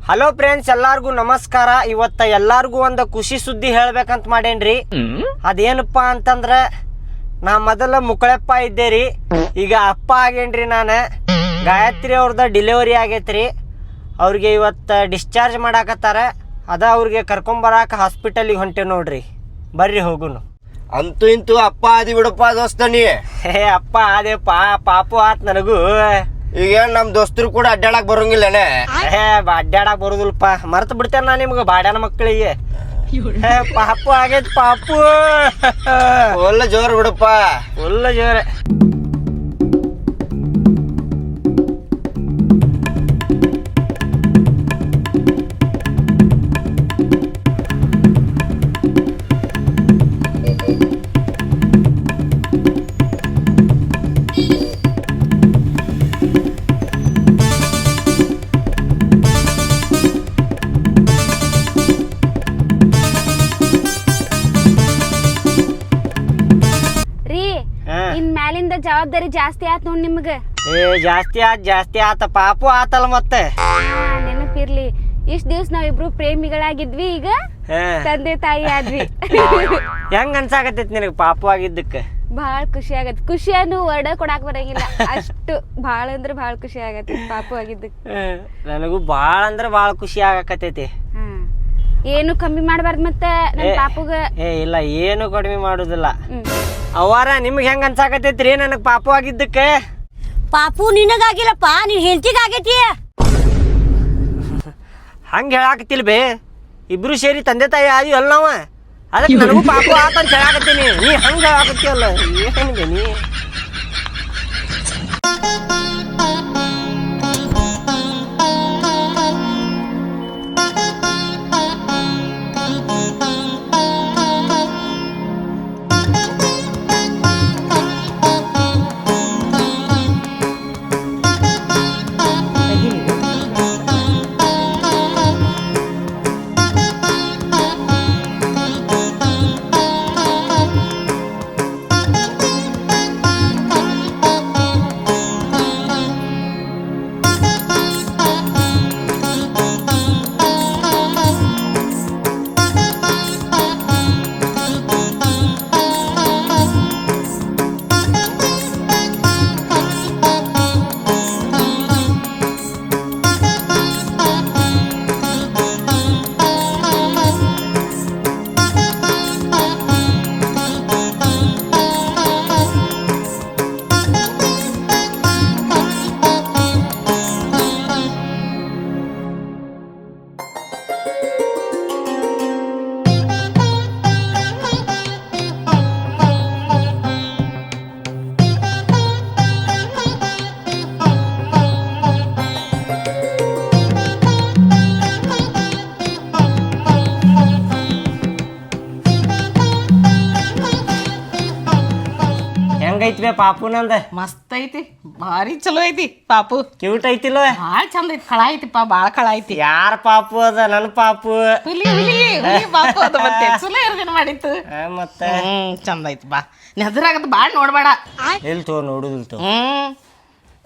Hello friends, ಎಲ್ಲಾರ್ಗೂ ನಮಸ್ಕಾರ. ಇವತ್ತ ಎಲ್ಲಾರ್ಗೂ ಒಂದು ಖುಷಿ ಸುದ್ದಿ ಹೇಳ್ಬೇಕಂತ ಮಾಡೇನ್ರಿ. ಅದೇನಪ್ಪ ಅಂತಂದ್ರೆ ನಾ ಮೊದಲ ಮುಕ್ಕಳಪ್ಪ ಇದ್ದೇರಿ, ಈಗ ಅಪ್ಪ ಆಗೇನ್ರಿ. ನಾನು ಗಾಯತ್ರಿ ಅವ್ರದ ಡೆಲಿವರಿ ಆಗೈತ್ರಿ. ಅವ್ರಿಗೆ ಇವತ್ತು ಡಿಸ್ಚಾರ್ಜ್ ಮಾಡಾಕತ್ತಾರ. ಅದ ಅವ್ರಿಗೆ ಕರ್ಕೊಂಬರಾಕ ಹಾಸ್ಪಿಟಲಿಗೆ ಹೊಂಟೆ ನೋಡ್ರಿ. ಬರ್ರಿ ಹೋಗುನು. ಅಂತೂ ಇಂತೂ ಅಪ್ಪ ಆದಿ ಬಿಡಪ್ಪ ದೋಸ್ತ ನೀ. ಅಪ್ಪ ಅದೇಪ್ಪ, ಪಾಪು ಆತ್ ನನಗೂ. ಈಗ ನಮ್ ದೋಸ್ತರು ಕೂಡ ಅಡ್ಡಾಡಕ್ ಬರೋಂಗಿಲ್ಲನೆ. ಅಡ್ಡಾಡಕ್ ಬರುದಿಲ್ಲಪ್ಪ, ಮರ್ತು ಬಿಡ್ತೇನೆ ನಾ ನಿಮ್ಗೆ ಬಾಡ್ಯಾನ ಮಕ್ಕಳಿಗೆ. ಪಾಪು ಆಗೈತ್ ಪಾಪು. ಒಳ್ಳೆ ಜೋರ್ ಬಿಡಪ್ಪ, ಒಳ್ಳೆ ಜೋರ. ಮ್ಯಾಲಿಂದ ಜವಾಬ್ದಾರಿ ಜಾಸ್ತಿ ಆತ್ ನೋಡ್ ನಿಮ್ಗ. ಜಾಸ್ತಿ ಆತ. ಪಾಪು ಆತಲ್ಲ ಮತ್ತೆ. ನೆನಪಿರ್ಲಿ, ಇಷ್ಟ ದಿವ್ಸ ನಾವಿಬ್ರು ಪ್ರೇಮಿಗಳಾಗಿದ್ವಿ, ಈಗ ತಂದೆ ತಾಯಿ ಆದ್ವಿ. ಹೆಂಗ್ ಅನ್ಸಾಕತ್ತೈತಿ ನಿನಗ ಪಾಪು ಆಗಿದ್ದಕ್ಕೆ? ಬಹಳ ಖುಷಿ ಆಗತ್. ಖುಷಿಯನ್ನು ವರ್ಡ ಕೊಡಾಕ್ ಬರಂಗಿಲ್ಲ, ಅಷ್ಟು ಬಹಳ ಅಂದ್ರೆ ಬಹಳ ಖುಷಿ ಆಗತ್ತೆ ಪಾಪು ಆಗಿದ್ದಕ್ಕೆ. ನನಗೂ ಬಾಳ ಅಂದ್ರೆ ಬಾಳ ಖುಷಿ ಆಗಾಕತ್ತೈತಿ. ಏನು ಕಮ್ಮಿ ಮಾಡ್ಬಾರ್ದು ಮತ್ತೆ ನನ್ ಪಾಪುಗ. ಇಲ್ಲ, ಏನು ಕಡಿಮೆ ಮಾಡುದಿಲ್ಲ. ಅವಾರ ನಿಮ್ಗೆ ಹೆಂಗ್ ಅನ್ಸಾಕತೈತ್ರಿ ನನಗ್ ಪಾಪು ಆಗಿದ್ದಕ್ಕೆ? ಪಾಪು ನಿನಗಾಗಿಲ್ಲಪ್ಪ, ನೀನ್ ಹೆಂಡತಿಗಾಗೈತಿ. ಹಂಗ ಹೇಳಾಕತ್ತಿಲ್ ಬೇ, ಇಬ್ರು ಸೇರಿ ತಂದೆ ತಾಯಿ ಆದಿ ಅಲ್ಲ ನಾವ. ಅದಕ್ಕೆ ನನಗೂ ಪಾಪು ಆತಂತ ಹೇಳಾಕತ್ತೀನಿ. ನೀ ಹಂಗ ಹೇಳಾಕತ್ತೀಯಲ್ಲ, ಏನ್ ಬೇ ನೀ? ಐತಿ ಪಾಪು ನಂದ? ಮಸ್ತ್ ಐತಿ, ಭಾರಿ ಚಲೋ ಐತಿ ಪಾಪು. ಕ್ಯೂಟ್ ಐತಿಲ್ಲ? ಭಾಳ ಚಂದ ಐತಿ. ಕಳ ಐತಿಪ್ಪ, ಭಾಳ ಕಳ ಐತಿ. ಯಾರ ಪಾಪು ಅದ? ನನ್ನ ಪಾಪು. ಹುಲಿ ಪಾಪು ಅದ. ಮತ್ತೆ ಚಲೋ ಇರ್ದೇನು ಮಾಡಿತ್ತು ಮತ್ತೆ. ಚಂದ ಐತಿ. ಬಾ ನೆದರಾಗದ ಭಾಳ ನೋಡ್ಬೇಡ. ಎಲ್ತೋ ನೋಡುದಿಲ್ತೋ.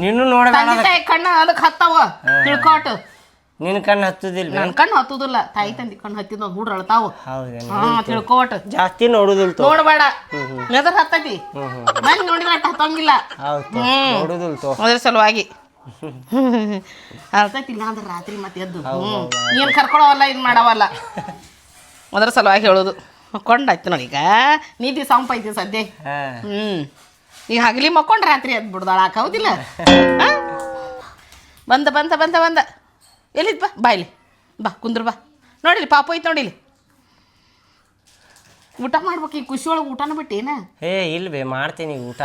ನೀನು ನೋಡ್ಬೇಡ. ಕಣ್ಣು ಅದಕ್ಕೆ ಹತ್ತಾವ, ತಿಳ್ಕೋಟು. ನಿನ್ ಕಣ್ಣು ಹತ್ತುದಿಲ್ಲ? ನನ್ ಕಣ್ಣು ಹತ್ತುದಿಲ್ಲ, ತಾಯಿ ತಂದಿ ಕಣ್ಣು ಹತ್ತಿದ ಹುಡ್ರ ಅಳ್ತಾವ. ತಿಳ್ಕೋಟ್. ಜಾಸ್ತಿ ನೋಡುದಿಲ್ತೋ. ನೋಡ್ಬೇಡ, ನೆದರ್ ಹತ್ತೈತಿ. ಮನ್ ನೋಡಿದ್ರೆ ಹತ್ತಂಗಿಲ್ಲ. ನೋಡುದಿಲ್ತೋ. ಅದ್ರ ಸಲುವಾಗಿ ಅಳ್ತೈತಿಲ್ಲ ಅಂದ್ರೆ ರಾತ್ರಿ ಮತ್ತೆ ಎದ್ದು ನೀನ್ ಕರ್ಕೊಳವಲ್ಲ, ಇದ್ ಮಾಡವಲ್ಲ. ಅದ್ರ ಸಲುವಾಗಿ ಹೇಳೋದು. ಮಕ್ಕೊಂಡಾಯ್ತು ನೋಡಿ. ಈಗ ನೀತಿ ಸಂಪ ಐತಿ ಸದ್ಯ. ಈಗ ಹಗಲಿ ಮಕ್ಕೊಂಡ್ ರಾತ್ರಿ ಎದ್ದು ಬಿಡ್ದಾಳ. ಹೌದಿಲ್ಲ? ಬಂದ ಬಂದ ಬಂದ ಬಂದ ಎಲ್ಲಿದ್? ಬಾ ಇಲ್ಲಿ, ಬಾ ಕುಂದ್ರ. ಬಾ ನೋಡಿಲಿ, ಪಾಪು ಐತಿ ನೋಡಿಲಿ. ಊಟ ಮಾಡ್ಬೇಕು. ಈ ಖುಷಿ ಒಳಗೆ ಊಟನ ಬಿಟ್ಟೇನ? ಇಲ್ವೇ, ಮಾಡ್ತೀನಿ ಊಟ.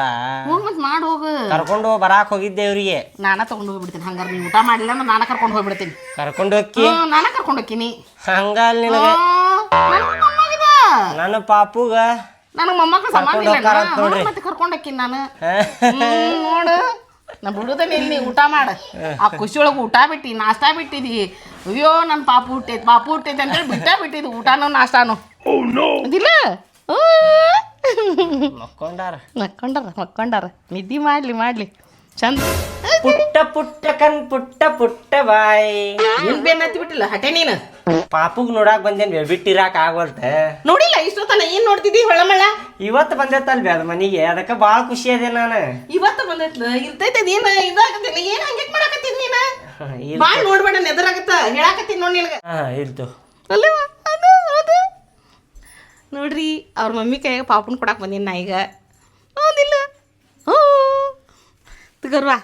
ಮತ್ತೆ ಮಾಡಿ ಹೋಗು. ಕರ್ಕೊಂಡು ಬರಾಕ್ ಹೋಗಿದ್ದೆ ಅವ್ರಿಗೆ. ನಾನ ತಗೊಂಡು ಹೋಗ್ಬಿಡ್ತೀನಿ. ಹಂಗಾರೆ ನೀವು ಊಟ ಮಾಡಿಲ್ಲ ಅಂದ್ರೆ ನಾನ ಕರ್ಕೊಂಡು ಹೋಗ್ಬಿಡ್ತೀನಿ. ಕರ್ಕೊಂಡು ಹೋಗಿ? ನಾನ ಕರ್ಕೊಂಡು ಹೋಗ್ತೀನಿ. ಹಂಗಲ್ ನಿನಗೆ ನನ್ನ ಪಾಪುಗ ನನಗೆ ಮೊಮ್ಮಕ್ಕಳು ಸಮಾನ ಮತ್ತೆ ಕರ್ಕೊಂಡು ಹೋಗ್ತೀನಿ ನಾನು. ನೋಡು, ನಾ ಬಿಡುದೇನೆ ಇಲ್ಲಿ. ಊಟ ಮಾಡ. ಆ ಖುಷಿ ಒಳಗೆ ಊಟ ಬಿಟ್ಟು ನಾಷ್ಟಾ ಬಿಟ್ಟಿದಿ. ಅಯ್ಯೋ ನನ್ನ ಪಾಪು ಹುಟ್ಟೈತಿ ಅಂತೇಳಿ ಬಿಟ್ಟಿದ್ದು ಊಟನೋ ನಾಷ್ಟಾನೋ. ಅದಿಲ್ಲ ಮಕ್ಕೊಂಡಾರ ನಿದ್ದೆ ಮಾಡ್ಲಿ. ಚಂದ ಪುಟ್ಟ ಪುಟ್ಟ ಕಣ್ ಪುಟ್ಟ ಪುಟ್ಟ ಬಾಯಿ. ಏನ್ ಬೇನ್ ಹತ್ತಿ ಬಿಟ್ಟಿಲ್ಲ ಹಟೆ ನೀನು. ಪಾಪುಗ್ ನೋಡಾಕ್ ಬಂದೇನ್ ಬಿಟ್ಟಿರಾಕ್ ಆಗವಲ್ತ. ನೋಡಿಲ್ಲ ಇಷ್ಟೊತ್ತನ ಏನ್ ನೋಡ್ತಿದ್ದಿ ಹೊಳಮಳ. ಇವತ್ತು ಬಂದೈತಲ್ವಿ ಅದ ಮನಿಗೆ, ಅದಕ್ಕ ಬಾಳ ಖುಷಿ ಅದೇ ನಾನು. ಇವತ್ತು ಬಂದೈತ್ಲ ಇರ್ತೈತೆ ನೀನ್ ಇದಾಗತ್ತಿಲ್ಲ ಏನ್ ಹಂಗೆ ಮಾಡಾಕತ್ತಿದ್ ನೀನ. ಬಾಳ್ ನೋಡ್ಬೇಡ ನೆದರಾಗತ್ತ ಹೇಳಾಕತ್ತೀನಿ ನೋಡಿ ನಿನಗ. ಇಲ್ತು ಅಲ್ಲವ ಅದು ಅದು ನೋಡ್ರಿ ಅವ್ರ ಮಮ್ಮಿ ಕೈಯಾಗ ಪಾಪನ್ ಕೊಡಾಕ್ ಬಂದೀನಿ ನಾ ಈಗ. ಹೌದಿಲ್ಲ ಹ್ಞೂ ತಗರ್ವಾ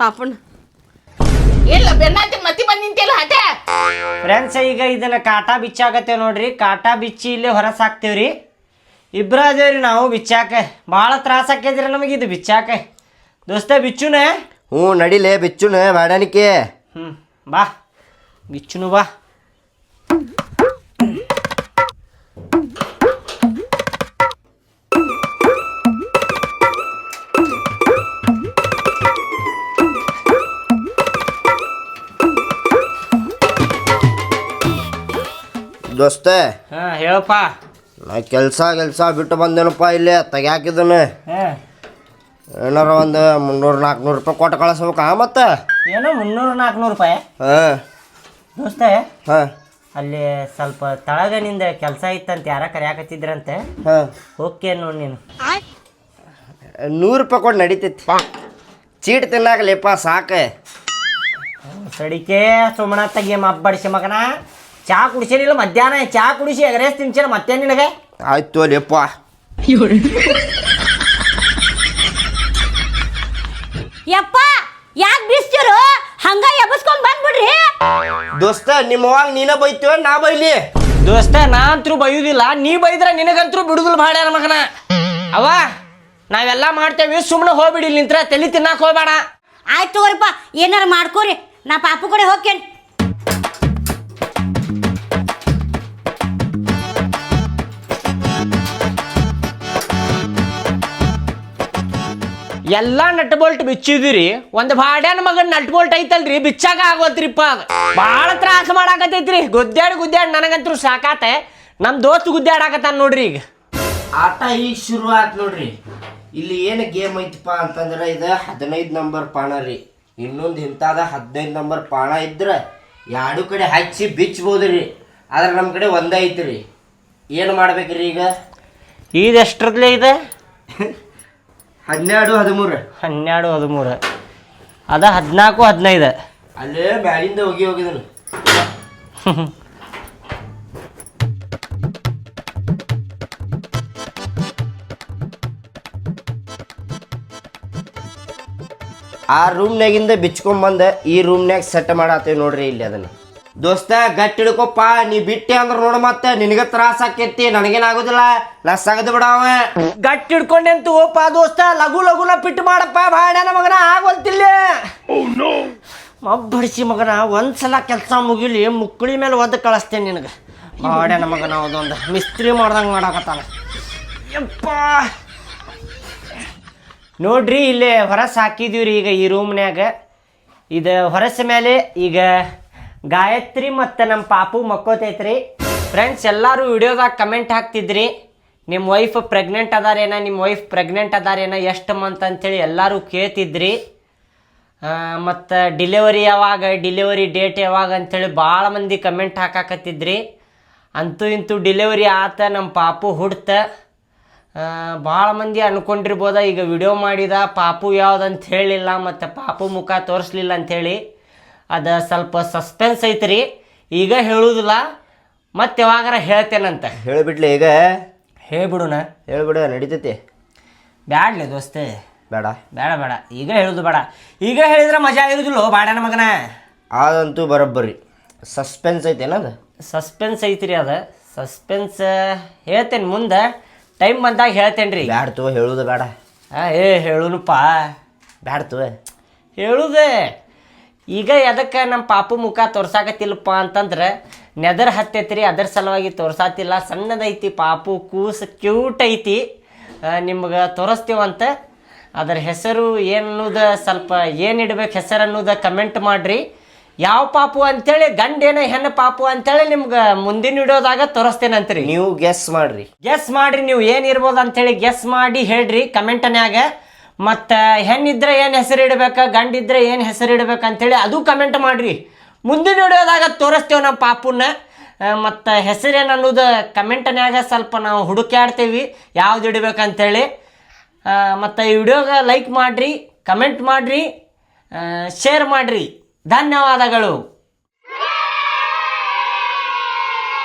ಪಾಪಣ್ಣ ಇಲ್ಲ ಬೆನ್ನಾತಿ ಮತ್ತಿ ಬಂದು ನಿಂತಿಲ್ಲ ಹಟೆ. ಫ್ರೆಂಡ್ಸ್ ಈಗ ಇದನ್ನ ಕಾಟಾ ಬಿಚ್ಚಾಕತ್ತೇವ್ ನೋಡ್ರಿ. ಕಾಟಾ ಬಿಚ್ಚಿ ಇಲ್ಲೇ ಹೊರ ಸಾಕ್ತೇವ್ರಿ. ಇಬ್ರ ಅದೇವ್ರಿ ನಾವು ಬಿಚ್ಚಾಕ. ಭಾಳ ತ್ರಾಸ ಆಕೈತ್ರಿ ನಮಗೆ ಇದು ಬಿಚ್ಚಾಕ. ದೋಸ್ತ ಬಿಚ್ಚುನ. ಹ್ಞೂ ನಡಿಲೆ ಬಿಚ್ಚುನ ಬಾಡಾನಿಕೆ. ಬಾ ಬಿಚ್ಚುನು ಬಾ. ದೋಸ್ತ ಹೇಳಪ್ಪ. ನಾ ಕೆಲಸ ಬಿಟ್ಟು ಬಂದೇನಪ್ಪ ಇಲ್ಲೇ ತೆಗ್ಯಾಕಿದ್ದನ. ಏನಾರ ಒಂದು 300-400 ರೂಪಾಯಿ ಕೊಟ್ಟು ಕಳಿಸ್ಬೇಕಾ ಮತ್ತೆ? ಏನೋ 300-400 ರೂಪಾಯಿ. ಹಾಂ ದೋಸ್ತ ಹಾಂ ಅಲ್ಲಿ ಸ್ವಲ್ಪ ತಳಗನಿಂದ ಕೆಲಸ ಇತ್ತಂತ ಯಾರ ಕರೆಯಾಕತ್ತಿದ್ರಂತೆ. ಹಾಂ ಓಕೆ ನೋಡಿ ನೀನು. 100 ರೂಪಾಯಿ ಕೊಟ್ಟು ನಡೀತೈತಿ. ಚೀಟ್ ತಿನ್ನಾಕಲಿಪ್ಪ ಸಾಕು. ಸಡಿಕೆ ಸುಮ್ಮನ ತೆಗಿ ಮಬ್ಬಡಿಸಿ ಮಗನ. ಚಾ ಕುಡಿಸಿನಿಲ್ಲ ಮಧ್ಯಾಹ್ನ. ಚಾ ಕುಡಿಸಿ ಎಗರೇಸ್ ತಿನ್ಸಿರ ಮತ್ತೆ ನಿನಗೆ. ಆಯ್ತು ಅಲ್ಲಿಪ್ಪ. ಯಪ್ಪ ಯಾಕೆ ಬಿಸ್ತಿರು ಹಂಗ ಎಬಸ್ಕೊಂಡ್ ಬಂದ್ಬಿಡ್ರಿ. ದೋಸ್ತ ನಿಮ್ಮವಾಗ ನೀನ ಬೈತೀವ ನಾ ಬೈಲಿ? ದೋಸ್ತ ನಾ ಅಂತೂ ಬೈಯುದಿಲ್ಲ, ನೀ ಬೈದ್ರ ನಿನಗಂತೂ ಬಿಡುದಿಲ್ಲ ಭಾಳ ಮಗನ. ಅವ ನಾವೆಲ್ಲ ಮಾಡ್ತೇವಿ, ಸುಮ್ಮನೆ ಹೋಗ್ಬಿಡಿ. ನಿಂತ್ರ ತಲೆ ತಿನ್ನಾಕ ಹೋಗ್ಬೇಡ. ಆಯ್ತು ತಗೋರಿಪ್ಪ, ಏನಾರ ಮಾಡ್ಕೋರಿ, ನಾ ಪಾಪು ಕಡೆ ಹೋಗ್ತೇನೆ. ಎಲ್ಲಾ ನಟ್ ಬೋಲ್ಟ್ ಬಿಚ್ಚಿದಿರಿ, ಒಂದು ಭಾಡ್ಯಾನ ಮಗನ್ ನಟ್ ಬೋಲ್ಟ್ ಐತಲ್ರಿ ಬಿಚ್ಚಾಕ ಆಗೋತ್ರಿಪ್ಪ. ಅದು ಭಾಳ ತ್ರಾಸ ಮಾಡಾಕತೈತ್ರಿ. ಗುದ್ದಾಡಿ ನನಗಂತೂ ಸಾಕಾತ. ನಮ್ಮ ದೋಸ್ತ್ ಗುದ್ದಾಡಾಕತ್ತಾನ ನೋಡ್ರಿ. ಈಗ ಆಟ ಈಗ ಶುರು ಆಯ್ತು ನೋಡ್ರಿ. ಇಲ್ಲಿ ಏನು ಗೇಮ್ ಐತಪ್ಪ ಅಂತಂದ್ರೆ ಇದು 15 ನಂಬರ್ ಪಾಣ ರೀ. ಇನ್ನೊಂದು ಇಂಥದ 15 ನಂಬರ್ ಪಾಣ ಇದ್ರೆ ಎರಡು ಕಡೆ ಹಚ್ಚಿ ಬಿಚ್ಬೋದ್ರಿ. ಆದ್ರೆ ನಮ್ಮ ಕಡೆ ಒಂದೇ ಐತ್ರಿ. ಏನು ಮಾಡ್ಬೇಕ್ರಿ ಈಗ? ಇದು ಎಷ್ಟರದ್ಲೇ ಇದೆ? 12, 13. 12, 13 ಅದ 14, 15. ಅಲ್ಲೇ ಮ್ಯಾಲಿಂದ ಹೋಗಿದ್ರು. ಆ ರೂಮ್ನಾಗಿಂದ ಬಿಚ್ಕೊಂಬಂದ ಈ ರೂಮ್ನಾಗ ಸೆಟ್ ಮಾಡತ್ತೇವೆ ನೋಡ್ರಿ. ಇಲ್ಲಿ ಅದನ್ನ ದೋಸ್ತ ಗಟ್ಟಿ ಹಿಡ್ಕೊಪ್ಪ. ನೀ ಬಿಟ್ಟೆ ಅಂದ್ರೆ ನೋಡ ಮತ್ತೆ ನಿನಗ ತ್ರಾಸ ಆಕೈತಿ, ನನಗೇನಾಗುದಿಲ್ಲ. ನಾ ಸಗದ್ ಬಿಡವ. ಗಟ್ಟಿ ಹಿಡ್ಕೊಂಡೆಂತು ಓಪ ದೋಸ್ತ. ಲಘುನ ಪಿಟ್ಟು ಮಾಡಪ್ಪ. ಭಾಡ್ಯಾನ ಮಗನ ಆಗೋಲ್ತಿಲ್ಲ. ಮಬ್ಬಡಿಸಿ ಮಗನ ಒಂದ್ಸಲ ಕೆಲಸ ಮುಗಿಲಿ ಮುಕ್ಕಳಿ ಮೇಲೆ ಒದ್ದು ಕಳಿಸ್ತೇನೆ ನಿನಗೆ. ಭಾಡ್ಯಾನ ಮಗನ ಅದೊಂದು ಮಿಸ್ತ್ರಿ ಮಾಡ್ದಂಗೆ ಮಾಡಾಕತ್ತಾನ. ಯಪ್ಪ ನೋಡ್ರಿ ಇಲ್ಲೇ ಹೊರಸ್ ಹಾಕಿದೀವ್ರಿ. ಈಗ ಈ ರೂಮ್ನ್ಯಾಗ ಇದು ಹೊರಸ ಮೇಲೆ ಈಗ ಗಾಯತ್ರಿ ಮತ್ತು ನಮ್ಮ ಪಾಪು ಮಕ್ಕೋತೈತ್ರಿ. ಫ್ರೆಂಡ್ಸ್ ಎಲ್ಲರೂ ವಿಡಿಯೋದಾಗ ಕಮೆಂಟ್ ಹಾಕ್ತಿದ್ರಿ, ನಿಮ್ಮ ವೈಫ್ ಪ್ರೆಗ್ನೆಂಟ್ ಅದಾರೇನ ಎಷ್ಟು ಮಂತ್ ಅಂತೇಳಿ ಎಲ್ಲರೂ ಕೇಳ್ತಿದ್ರಿ. ಮತ್ತು ಡೆಲಿವರಿ ಡೇಟ್ ಯಾವಾಗ ಅಂಥೇಳಿ ಭಾಳ ಮಂದಿ ಕಮೆಂಟ್ ಹಾಕಾಕತ್ತಿದ್ರಿ. ಅಂತೂ ಇಂತೂ ಡೆಲಿವರಿ ಆತ, ನಮ್ಮ ಪಾಪು ಹುಡ್ತ. ಭಾಳ ಮಂದಿ ಅನ್ಕೊಂಡಿರ್ಬೋದ ಈಗ ವಿಡಿಯೋ ಮಾಡಿದ ಪಾಪು ಯಾವುದಂತ ಹೇಳಿಲ್ಲ ಮತ್ತು ಪಾಪು ಮುಖ ತೋರಿಸ್ಲಿಲ್ಲ ಅಂಥೇಳಿ. ಅದು ಸ್ವಲ್ಪ ಸಸ್ಪೆನ್ಸ್ ಐತ್ರಿ. ಈಗ ಹೇಳುವುದಿಲ್ಲ, ಮತ್ತೆ ಯಾವಾಗಾರ ಹೇಳ್ತೇನಂತ. ಹೇಳಿಬಿಡ್ಲಿ ಈಗ? ಹೇಳ್ಬಿಡುನ? ಹೇಳ್ಬಿಡ ನಡೀತೈತಿ. ಬ್ಯಾಡ್ಲೆ ದೋಸ್ತೆ, ಬೇಡ ಬೇಡ ಈಗ ಹೇಳುದು ಬೇಡ. ಈಗ ಹೇಳಿದ್ರೆ ಮಜಾ ಇರುದಿಲ್ಲ ಬಾಡ್ಯಾನ ಮಗನ. ಅದಂತೂ ಬರೋಬ್ಬರಿ ಸಸ್ಪೆನ್ಸ್ ಐತೇನದು? ಸಸ್ಪೆನ್ಸ್ ಐತ್ರಿ. ಅದು ಸಸ್ಪೆನ್ಸ್ ಹೇಳ್ತೇನೆ ಮುಂದೆ ಟೈಮ್ ಬಂದಾಗ ಹೇಳ್ತೇನೆ ರೀ. ಬ್ಯಾಡ್ತು ಹೇಳುದು ಬೇಡ. ಹೇಳುನಪ್ಪ. ಬ್ಯಾಡ್ತು ಹೇಳುದೆ. ಈಗ ಎದಕ್ಕೆ ನಮ್ಮ ಪಾಪು ಮುಖ ತೋರ್ಸಾಕತ್ತಿಲ್ಲಪ್ಪ ಅಂತಂದ್ರೆ ನೆದರ್ ಹತ್ತೈತ್ರಿ, ಅದರ ಸಲುವಾಗಿ ತೋರ್ಸಾತಿಲ್ಲ. ಸಣ್ಣದೈತಿ ಪಾಪು, ಕೂಸು ಕ್ಯೂಟ್ ಐತಿ. ನಿಮ್ಗೆ ತೋರಿಸ್ತೀವಂತ. ಅದರ ಹೆಸರು ಏನನ್ನೋದು ಸ್ವಲ್ಪ ಏನಿಡ್ಬೇಕು ಹೆಸರು ಅನ್ನೋದು ಕಮೆಂಟ್ ಮಾಡಿರಿ. ಯಾವ ಪಾಪು ಅಂಥೇಳಿ, ಗಂಡೇನ ಹೆಣ್ಣು ಪಾಪು ಅಂಥೇಳಿ ನಿಮ್ಗೆ ಮುಂದಿನ ವಿಡಿಯೋದಾಗ ತೋರಿಸ್ತೇನಂತ್ರಿ. ನೀವು ಗೆಸ್ ಮಾಡ್ರಿ ನೀವು ಏನಿರ್ಬೋದು ಅಂಥೇಳಿ ಗೆಸ್ ಮಾಡಿ ಹೇಳ್ರಿ ಕಮೆಂಟ್ನ್ಯಾಗ. ಮತ್ತು ಹೆಣ್ಣಿದ್ರೆ ಏನು ಹೆಸರು ಇಡ್ಬೇಕು, ಗಂಡಿದ್ರೆ ಏನು ಹೆಸರು ಇಡ್ಬೇಕು ಅಂತೇಳಿ ಅದು ಕಮೆಂಟ್ ಮಾಡಿರಿ. ಮುಂದಿನ ವಿಡಿಯೋದಾಗ ತೋರಿಸ್ತೇವೆ ನಮ್ಮ ಪಾಪುನ. ಮತ್ತು ಹೆಸರೇನು ಅನ್ನೋದು ಕಮೆಂಟ್ನ್ಯಾಗ ಸ್ವಲ್ಪ ನಾವು ಹುಡುಕ್ಯಾಡ್ತೇವೆ ಯಾವ್ದು ಇಡ್ಬೇಕಂತೇಳಿ. ಮತ್ತು ಈ ವಿಡಿಯೋಗೆ ಲೈಕ್ ಮಾಡಿರಿ, ಕಮೆಂಟ್ ಮಾಡಿರಿ, ಶೇರ್ ಮಾಡಿರಿ. ಧನ್ಯವಾದಗಳು.